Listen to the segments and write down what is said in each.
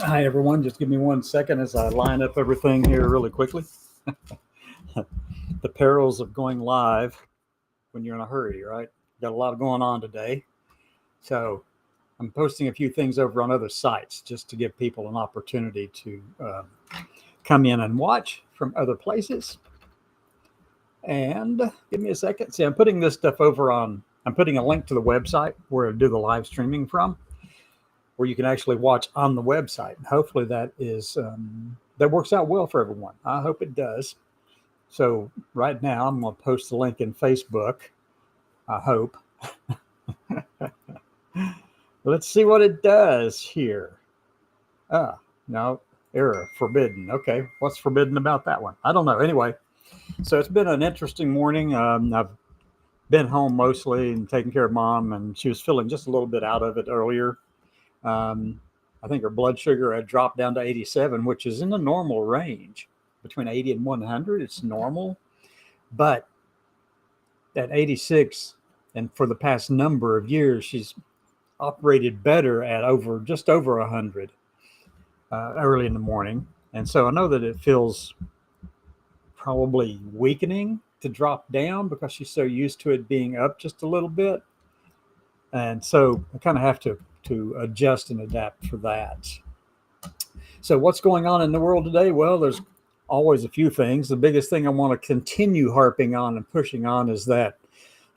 Hi, everyone. Just give me 1 second as I line up everything here really quickly. The perils of going live when you're in a hurry, right? Got a lot going on today. So I'm posting a few things over on other sites just to give people an opportunity to come in and watch from other places. And give me a second. See, I'm putting this stuff I'm putting a link to the website where I do the live streaming from, where you can actually watch on the website. Hopefully that works out well for everyone. I hope it does. So right now I'm going to post the link in Facebook. I hope. Let's see what it does here. No, error, forbidden. Okay, what's forbidden about that one? I don't know. Anyway, so it's been an interesting morning. I've been home mostly and taking care of mom, and she was feeling just a little bit out of it earlier. Um, I think her blood sugar had dropped down to 87, which is in the normal range. Between 80 and 100, it's normal. But at 86, and for the past number of years, she's operated better at just over 100 early in the morning. And so I know that it feels probably weakening to drop down because she's so used to it being up just a little bit. And so I kind of have to adjust and adapt for that. So what's going on in the world today? Well, there's always a few things. The biggest thing I want to continue harping on and pushing on is that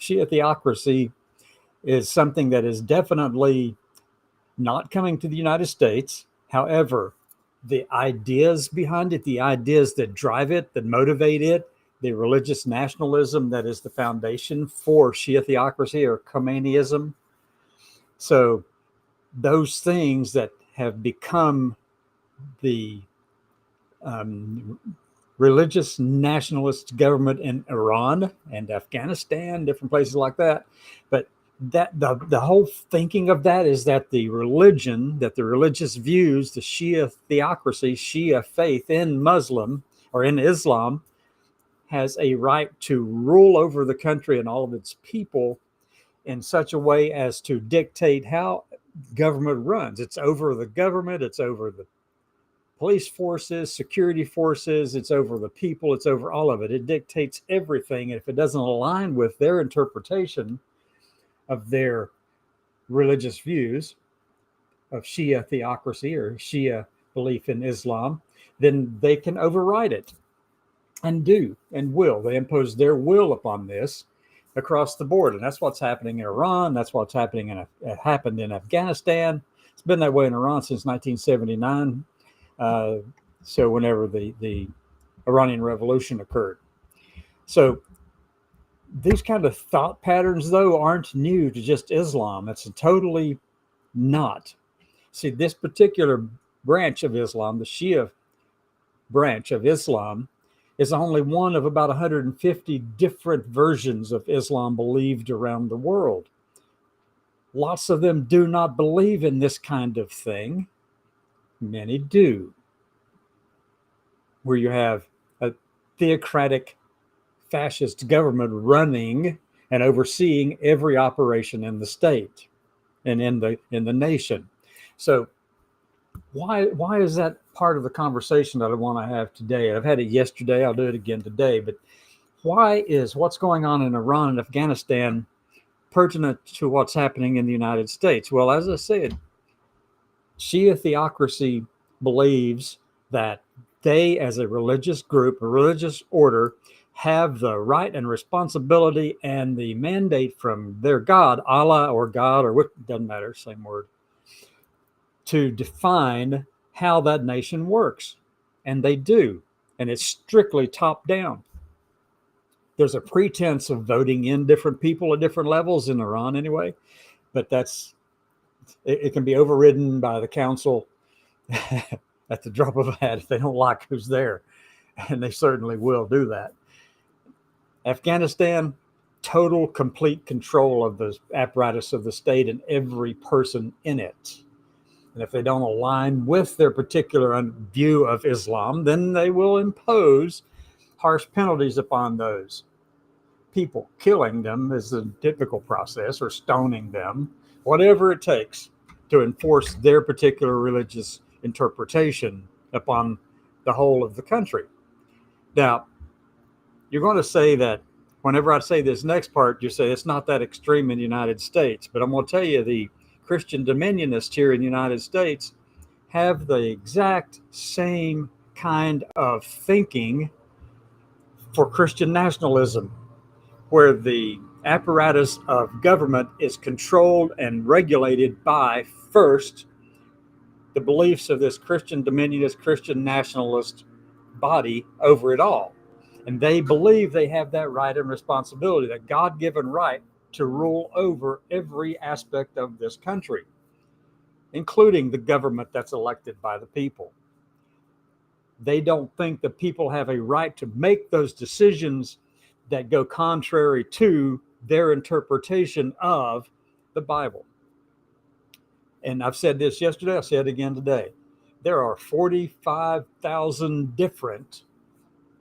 Shia theocracy is something that is definitely not coming to the United States. However, the ideas behind it, the ideas that drive it, that motivate it, the religious nationalism that is the foundation for Shia theocracy or Khomeiniism. So those things that have become the religious nationalist government in Iran and Afghanistan, different places like that. But that the whole thinking of that is that the religious views, the Shia theocracy, Shia faith in Muslim or in Islam, has a right to rule over the country and all of its people in such a way as to dictate how government runs. It's over the government, it's over the police forces, security forces, it's over the people, it's over all of it. It dictates everything. And if it doesn't align with their interpretation of their religious views of Shia theocracy or Shia belief in Islam, then they can override it and do and will. They impose their will upon this across the board. And that's what's happening in Iran. That's what's happened in Afghanistan. It's been that way in Iran since 1979. So whenever the Iranian Revolution occurred. So these kind of thought patterns, though, aren't new to just Islam. It's totally not. See, this particular branch of Islam, the Shia branch of Islam, is only one of about 150 different versions of Islam believed around the world. Lots of them do not believe in this kind of thing. Many do. Where you have a theocratic fascist government running and overseeing every operation in the state and in the nation. So why is that part of the conversation that I want to have today? I've had it yesterday, I'll do it again today, but why is what's going on in Iran and Afghanistan pertinent to what's happening in the United States? Well, as I said, Shia theocracy believes that they, as a religious group, a religious order, have the right and responsibility and the mandate from their God, Allah or God, or what, doesn't matter, same word, to define how that nation works. And they do. And it's strictly top down. There's a pretense of voting in different people at different levels in Iran anyway, but it can be overridden by the council at the drop of a hat if they don't like who's there. And they certainly will do that. Afghanistan, total, complete control of the apparatus of the state and every person in it. And if they don't align with their particular view of Islam, then they will impose harsh penalties upon those people. Killing them is the typical process, or stoning them, whatever it takes to enforce their particular religious interpretation upon the whole of the country. Now, you're going to say that whenever I say this next part, you say it's not that extreme in the United States. But I'm going to tell you, the Christian dominionists here in the United States have the exact same kind of thinking for Christian nationalism, where the apparatus of government is controlled and regulated by, first, the beliefs of this Christian dominionist, Christian nationalist body over it all. And they believe they have that right and responsibility, that God-given right to rule over every aspect of this country, including the government that's elected by the people. They don't think the people have a right to make those decisions that go contrary to their interpretation of the Bible. And I've said this yesterday, I'll say it again today. There are 45,000 different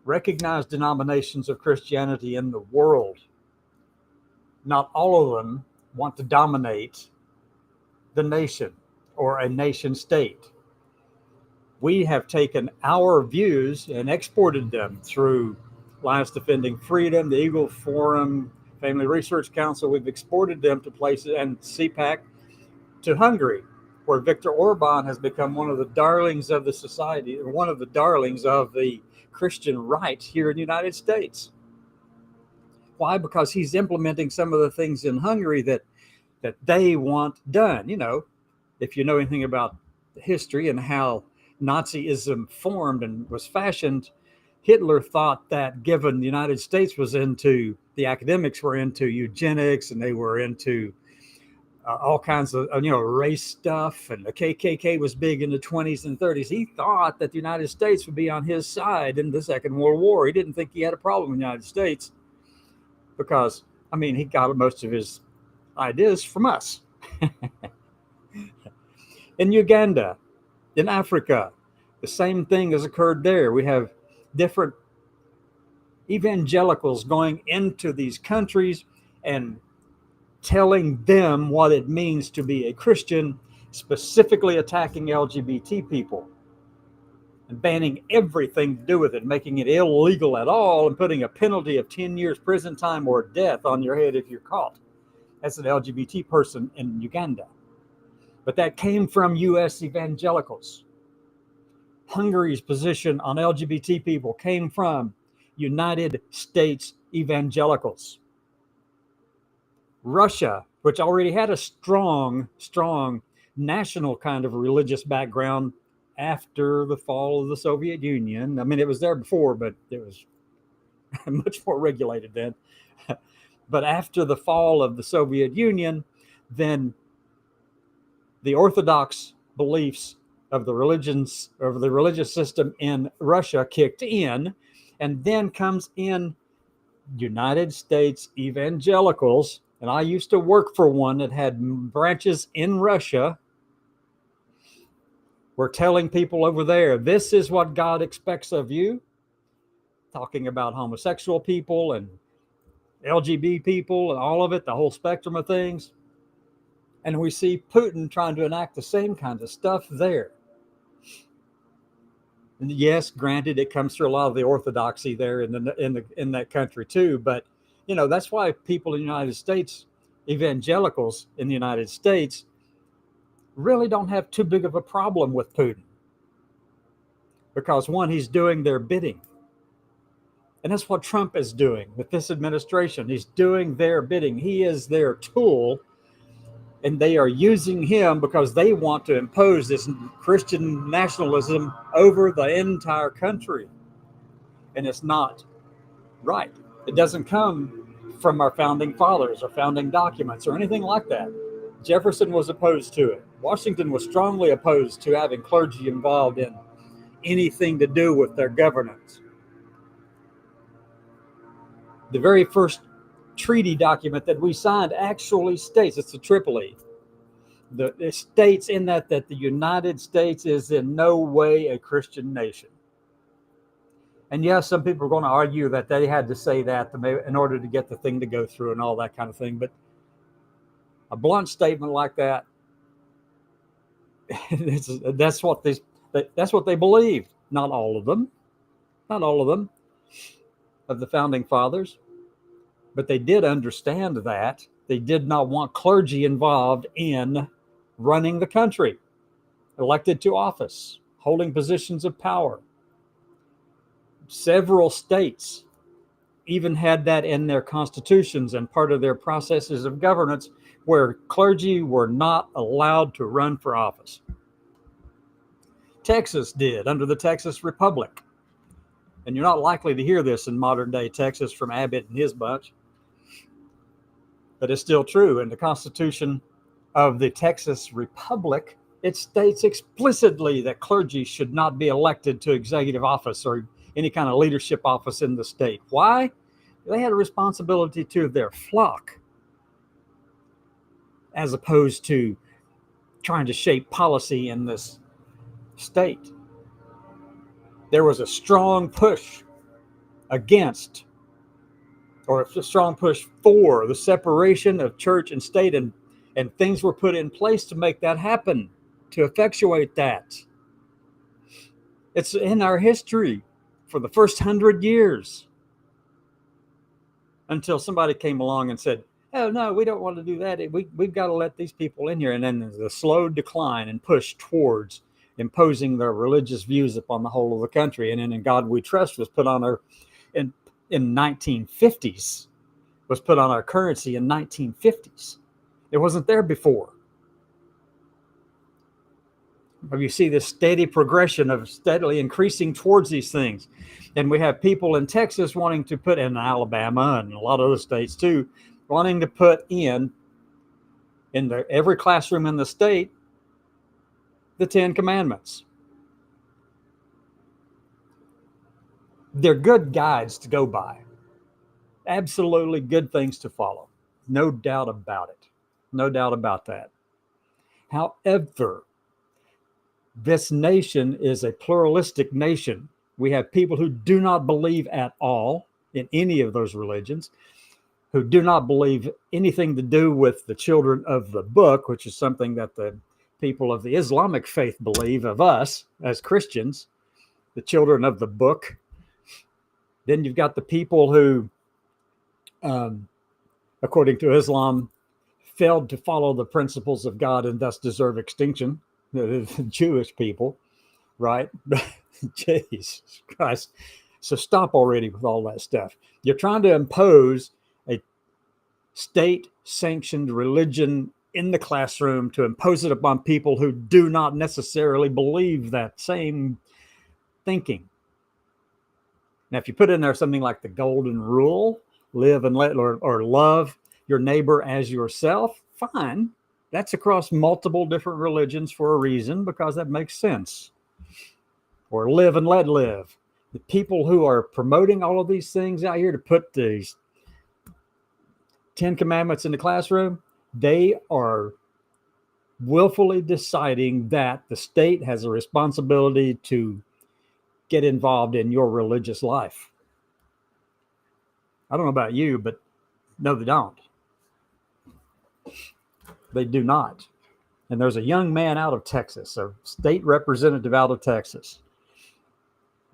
recognized denominations of Christianity in the world. Not all of them want to dominate the nation or a nation state. We have taken our views and exported them through Alliance Defending Freedom, the Eagle Forum, Family Research Council. We've exported them to places, and CPAC, to Hungary, where Viktor Orban has become one of the darlings of the society, or one of the darlings of the Christian right here in the United States. Why? Because he's implementing some of the things in Hungary that they want done. You know, if you know anything about history and how Nazism formed and was fashioned, Hitler thought that given the United States was into, the academics were into eugenics and they were into all kinds of, race stuff, and the KKK was big in the 20s and 30s. He thought that the United States would be on his side in the Second World War. He didn't think he had a problem in the United States because, he got most of his ideas from us. In Uganda, in Africa, the same thing has occurred there. We have different evangelicals going into these countries and telling them what it means to be a Christian, specifically attacking LGBT people and banning everything to do with it, making it illegal at all, and putting a penalty of 10 years prison time or death on your head if you're caught as an LGBT person in Uganda. But that came from U.S. evangelicals. Hungary's position on LGBT people came from United States evangelicals. Russia, which already had a strong national kind of religious background after the fall of the Soviet Union. It was there before, but it was much more regulated then. But after the fall of the Soviet Union, then the Orthodox beliefs of the religious system in Russia kicked in, and then comes in United States evangelicals. And I used to work for one that had branches in Russia. We're telling people over there, this is what God expects of you. Talking about homosexual people and LGBT people and all of it, the whole spectrum of things. And we see Putin trying to enact the same kind of stuff there. And yes, granted, it comes through a lot of the orthodoxy there in that country too. But that's why people in the United States, evangelicals in the United States, really don't have too big of a problem with Putin. Because one, he's doing their bidding. And that's what Trump is doing with this administration. He's doing their bidding. He is their tool. And they are using him because they want to impose this Christian nationalism over the entire country. And it's not right. It doesn't come from our founding fathers or founding documents or anything like that. Jefferson was opposed to it. Washington was strongly opposed to having clergy involved in anything to do with their governance. The very first treaty document that we signed actually states, it's the Tripoli. It states in that the United States is in no way a Christian nation. And yes, some people are going to argue that they had to say that in order to get the thing to go through and all that kind of thing. But a blunt statement like that, that's what That's what they believed. Not all of them, not all of them, of the founding fathers, but they did understand that they did not want clergy involved in running the country, elected to office, holding positions of power. Several states even had that in their constitutions and part of their processes of governance, where clergy were not allowed to run for office. Texas did under the Texas Republic. And you're not likely to hear this in modern day Texas from Abbott and his bunch. But it's still true. In the Constitution of the Texas Republic, it states explicitly that clergy should not be elected to executive office or any kind of leadership office in the state. Why? They had a responsibility to their flock, as opposed to trying to shape policy in this state. There was a strong push against, or a strong push for, the separation of church and state, and things were put in place to make that happen, to effectuate that. It's in our history for the first 100 years, until somebody came along and said, oh, no, we don't want to do that. We've got to let these people in here. And then there's a slow decline and push towards imposing their religious views upon the whole of the country. And then In God We Trust was put on our, in 1950s, was put on our currency in 1950s. It wasn't there before. But you see this steady progression of steadily increasing towards these things. And we have people in Texas wanting to put, in Alabama and a lot of other states too, wanting to put in every classroom in the state, the 10 Commandments. They're good guides to go by. Absolutely good things to follow. No doubt about it. No doubt about that. However, this nation is a pluralistic nation. We have people who do not believe at all in any of those religions, who do not believe anything to do with the children of the book, which is something that the people of the Islamic faith believe of us as Christians, the children of the book. Then you've got the people who, according to Islam, failed to follow the principles of God and thus deserve extinction. The Jewish people, right? Jesus Christ. So stop already with all that stuff. You're trying to impose a state-sanctioned religion in the classroom, to impose it upon people who do not necessarily believe that same thinking. Now, if you put in there something like the golden rule, live and let, or love your neighbor as yourself, fine. That's across multiple different religions for a reason, because that makes sense. Or live and let live. The people who are promoting all of these things out here to put these 10 Commandments in the classroom, they are willfully deciding that the state has a responsibility to get involved in your religious life. I don't know about you, but no, they don't. They do not. And there's a young man out of Texas, a state representative out of Texas.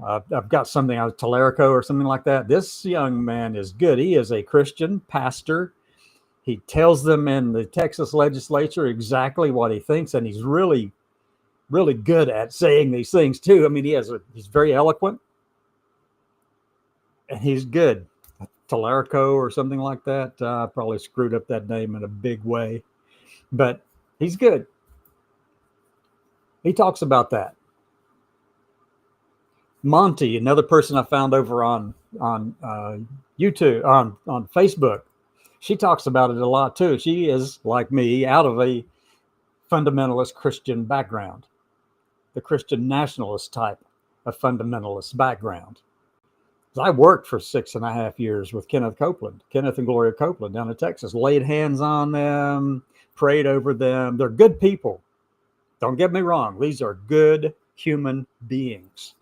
I've got something out of Telerico or something like that. This young man is good. He is a Christian pastor. He tells them in the Texas legislature exactly what he thinks, and he's really, really good at saying these things too. I mean, he's very eloquent, and he's good. Telerico or something like that. Probably screwed up that name in a big way, but he's good. He talks about that. Monty, another person I found over on YouTube, on Facebook, she talks about it a lot too. She is, like me, out of a fundamentalist Christian background, the Christian nationalist type of fundamentalist background. I worked for 6.5 years with Kenneth and Gloria Copeland down in Texas, laid hands on them, prayed over them. They're good people. Don't get me wrong. These are good human beings,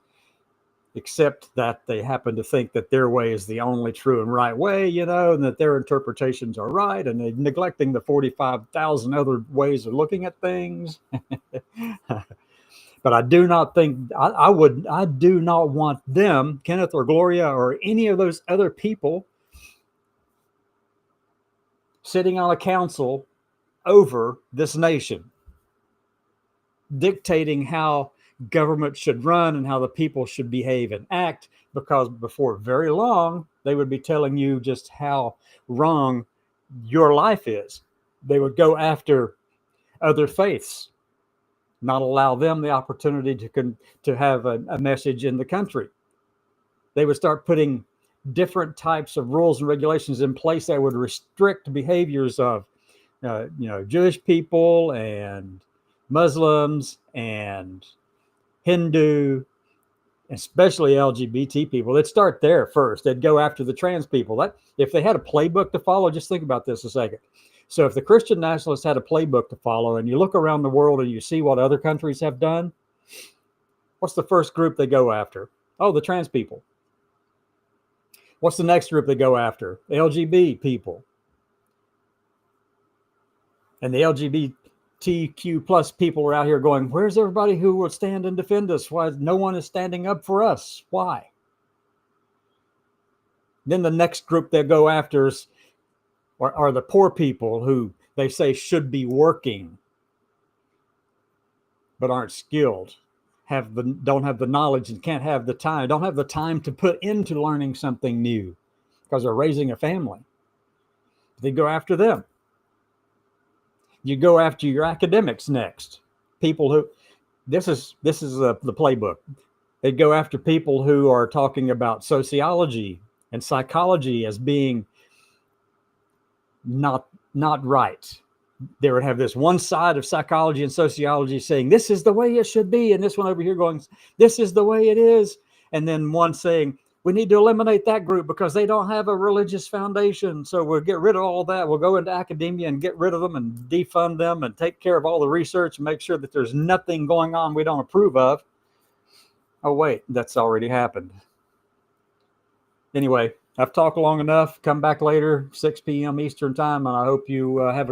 except that they happen to think that their way is the only true and right way, and that their interpretations are right, and they're neglecting the 45,000 other ways of looking at things. But I do not think I do not want them, Kenneth or Gloria or any of those other people, sitting on a council over this nation, dictating how government should run and how the people should behave and act, because before very long, they would be telling you just how wrong your life is. They would go after other faiths, not allow them the opportunity to have a message in the country. They would start putting different types of rules and regulations in place that would restrict behaviors of Jewish people and Muslims and Hindu, especially LGBT people. They'd start there first. They'd go after the trans people. That if they had a playbook to follow, just think about this a second. So if the Christian nationalists had a playbook to follow, and you look around the world and you see what other countries have done, what's the first group they go after? Oh, the trans people. What's the next group they go after? The LGBT people. And the LGBTQ plus people are out here going, where's everybody who will stand and defend us? Why no one is standing up for us? Why? Then the next group they go after are the poor people who they say should be working but aren't skilled, don't have the knowledge and can't have the time, don't have the time to put into learning something new because they're raising a family. They go after them. You go after your academics next. People who, this is the playbook. They go after people who are talking about sociology and psychology as being not right. They would have this one side of psychology and sociology saying, this is the way it should be. And this one over here going, this is the way it is. And then one saying, we need to eliminate that group because they don't have a religious foundation. So we'll get rid of all that. We'll go into academia and get rid of them and defund them and take care of all the research and make sure that there's nothing going on we don't approve of. Oh, wait, that's already happened. Anyway, I've talked long enough. Come back later, 6 p.m. Eastern time, and I hope you have a great